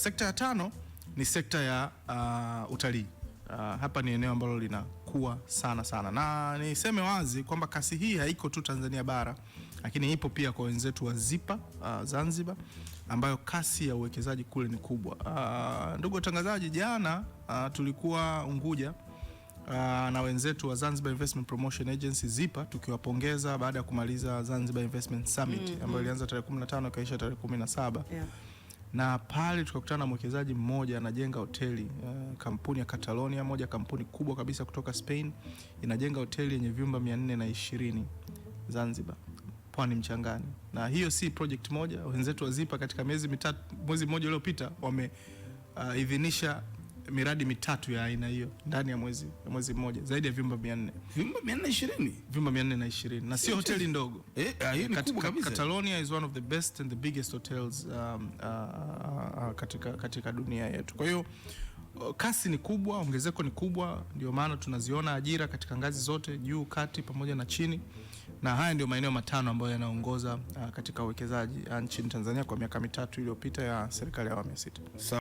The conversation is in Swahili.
Sekta ya tano ni sekta ya utalii. Hapa ni eneo ambalo linakuwa sana, na niseme wazi kwamba kasi hii haiko tu Tanzania bara, lakini ipo pia kwa wenzetu wa Zipa Zanzibar, ambayo kasi ya uwekezaji kule ni kubwa. Ndugu watangazaji, jana tulikuwa Unguja na wenzetu wa Zanzibar Investment Promotion Agency Zipa, tukiwapongeza baada ya kumaliza Zanzibar Investment Summit ambayo ilianza tarehe 15 kaisha tarehe 17. Na pale tukakutana na mwekezaji mmoja anajenga hoteli, kampuni ya Catalonia, moja kampuni kubwa kabisa kutoka Spain, inajenga hoteli yenye vyumba 420 Zanzibar, Pwani Mchangani. Na hiyo si project moja, wenzetu wa Zipa katika mwezi mmoja uliopita wameidhinisha miradi mitatu ya aina hiyo ndani ya mwezi mmoja, zaidi ya vyumba 400. Vyumba 420? Vyumba 420, na sio hoteli ndogo. Hiyo ni kubwa kabisa. Catalonia is one of the best and the biggest hotels katika dunia yetu. Kwa hiyo kasi ni kubwa, ongezeko ni kubwa, ndio maana tunaziona ajira katika ngazi zote, juu, kati pamoja na chini. Na haya ndio maeneo matano ambayo yanaongoza katika uwekezaji nchini Tanzania kwa miaka mitatu iliyopita ya serikali ya awamu ya 6.